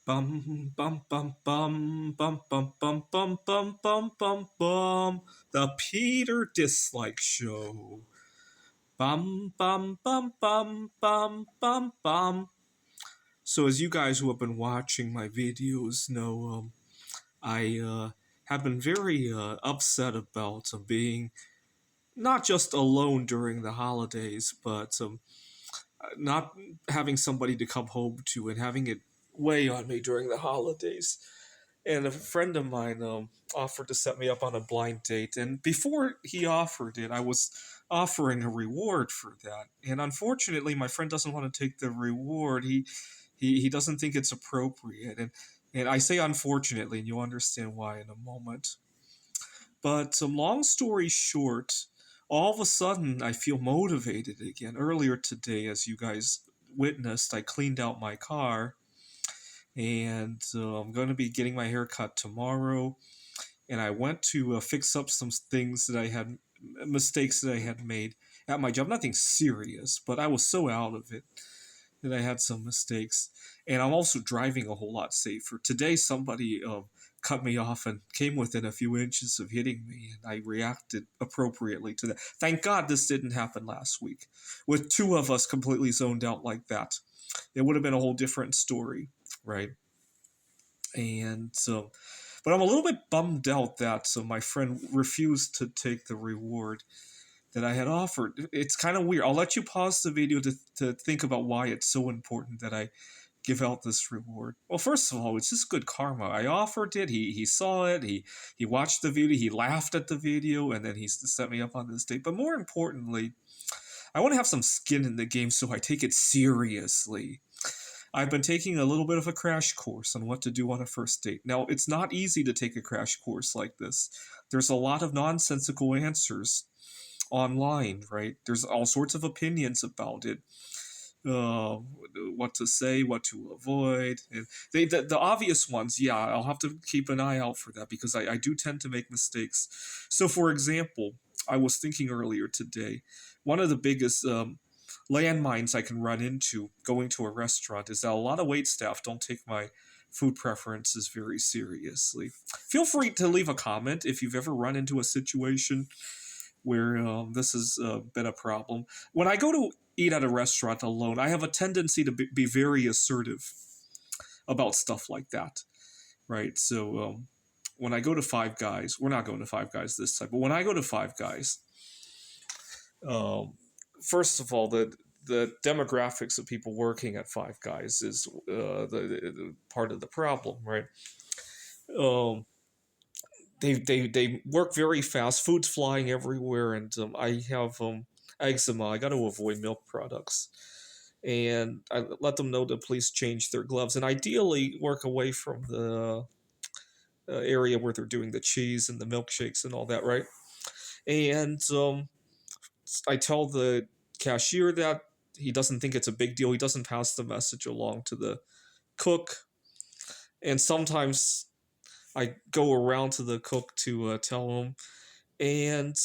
Bum bum bum bum bum bum bum bum bum bum bum bum. The Peter Dislike Show. Bum bum bum bum bum bum bum. So as you guys who have been watching my videos know, I have been very upset about being not just alone during the holidays, but not having somebody to come home to and having it weigh on me during the holidays. And a friend of mine offered to set me up on a blind date. And before he offered it, I was offering a reward for that. And unfortunately, my friend doesn't want to take the reward. He doesn't think it's appropriate. And I say unfortunately, and you'll understand why in a moment. But long story short, all of a sudden I feel motivated again. Earlier today, as you guys witnessed, I cleaned out my car and I'm going to be getting my hair cut tomorrow. And I went to fix up some things that I had, mistakes that I had made at my job. Nothing serious, but I was so out of it that I had some mistakes. And I'm also driving a whole lot safer. Today, somebody cut me off and came within a few inches of hitting me, and I reacted appropriately to that. Thank God this didn't happen last week. With two of us completely zoned out like that, it would have been a whole different story, right? And so, but I'm a little bit bummed out that my friend refused to take the reward that I had offered. It's kind of weird. I'll let you pause the video to think about why it's so important that I give out this reward. Well, first of all, it's just good karma. I offered it. He saw it. He watched the video. He laughed at the video, and then he set me up on this date. But more importantly, I want to have some skin in the game, so I take it seriously. I've been taking a little bit of a crash course on what to do on a first date. Now, it's not easy to take a crash course like this. There's a lot of nonsensical answers online, right? There's all sorts of opinions about it. Uh, what to say, what to avoid. And the obvious ones, yeah, I'll have to keep an eye out for that because I do tend to make mistakes. So, for example, I was thinking earlier today, one of the biggest landmines I can run into going to a restaurant is that a lot of wait staff don't take my food preferences very seriously. Feel free to leave a comment if you've ever run into a situation where this has been a problem. When I go to eat at a restaurant alone, I have a tendency to be very assertive about stuff like that, right? So when I go to Five Guys, we're not going to Five Guys this time, but when I go to Five Guys, um, first of all, the demographics of people working at Five Guys is the part of the problem, right? Um, they work very fast. Food's flying everywhere, and I have eczema. I got to avoid milk products, and I let them know to please change their gloves and ideally work away from the area where they're doing the cheese and the milkshakes and all that, right? And I tell the cashier that he doesn't think it's a big deal. He doesn't pass the message along to the cook, and sometimes I go around to the cook to tell him. And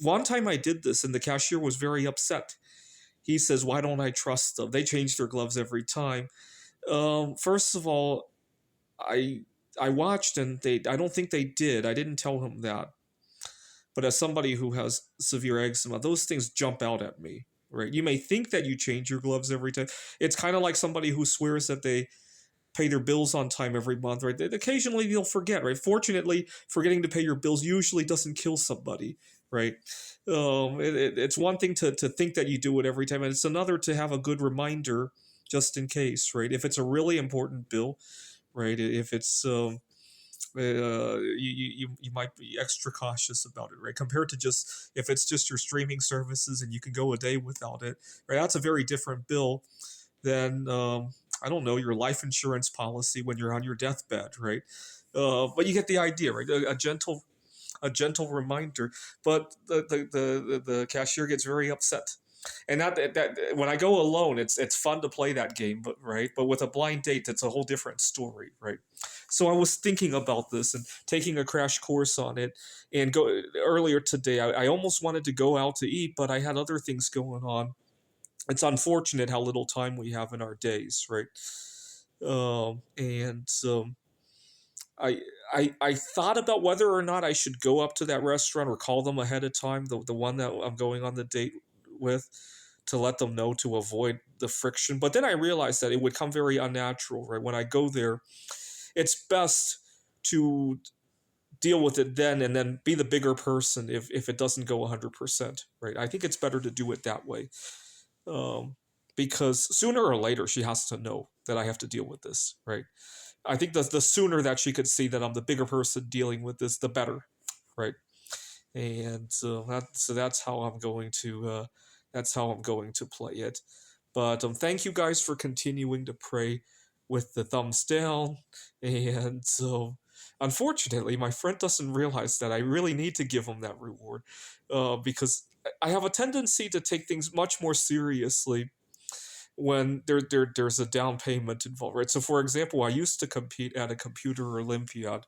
one time I did this, and the cashier was very upset. He says, "Why don't I trust them? They change their gloves every time." First of all, I I watched, and I don't think they did. I didn't tell him that. But as somebody who has severe eczema, those things jump out at me. Right? You may think that you change your gloves every time. It's kind of like somebody who swears that they pay their bills on time every month, right? Occasionally you'll forget, right? Fortunately, forgetting to pay your bills usually doesn't kill somebody, right? It's one thing to think that you do it every time, and it's another to have a good reminder just in case, right? If it's a really important bill, right? If it's you might be extra cautious about it, right? Compared to just if it's just your streaming services and you can go a day without it, right? That's a very different bill than I don't know, your life insurance policy when you're on your deathbed, right? But you get the idea, right? A gentle reminder. But the cashier gets very upset. And that when I go alone, it's fun to play that game, but right. But with a blind date, it's a whole different story, right? So I was thinking about this and taking a crash course on it. And go earlier today, I almost wanted to go out to eat, but I had other things going on. It's unfortunate how little time we have in our days, right? And I, I thought about whether or not I should go up to that restaurant or call them ahead of time, the one that I'm going on the date with, to let them know to avoid the friction. But then I realized that it would come very unnatural, right? When I go there, it's best to deal with it then and then be the bigger person if it doesn't go 100%, right? I think it's better to do it that way. Um, because sooner or later she has to know that I have to deal with this, right? I think the sooner that she could see that I'm the bigger person dealing with this, the better, right? And so that's how I'm going to play it. But thank you guys for continuing to pray with the thumbs down. And so, unfortunately, my friend doesn't realize that I really need to give him that reward, because I have a tendency to take things much more seriously when there's a down payment involved, right? So, for example, I used to compete at a computer Olympiad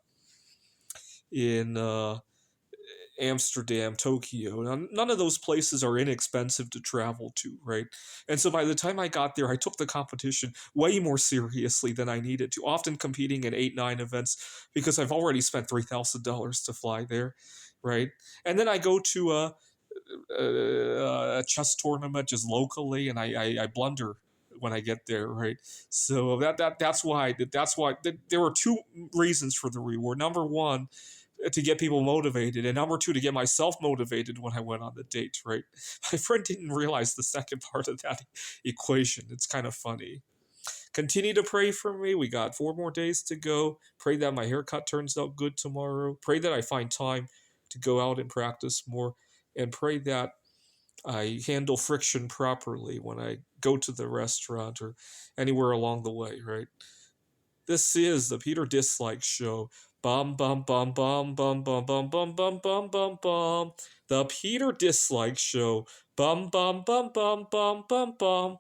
in Amsterdam, Tokyo. Now, none of those places are inexpensive to travel to, right? And so by the time I got there, I took the competition way more seriously than I needed to, often competing in 8, 9 events because I've already spent $3,000 to fly there, right? And then I go to a chess tournament just locally, and I blunder when I get there, right? So that's why there were two reasons for the reward. Number one, to get people motivated, and number two, to get myself motivated when I went on the date, right? My friend didn't realize the second part of that equation. It's kind of funny. Continue to pray for me. We got 4 more days to go. Pray that my haircut turns out good tomorrow. Pray that I find time to go out and practice more, and pray that I handle friction properly when I go to the restaurant or anywhere along the way, right? This is the Peter Dislike Show. Bum bum bum bum bum bum bum bum bum bum bum bum. The Peter Dislike Show. Bum bum bum bum bum bum bum.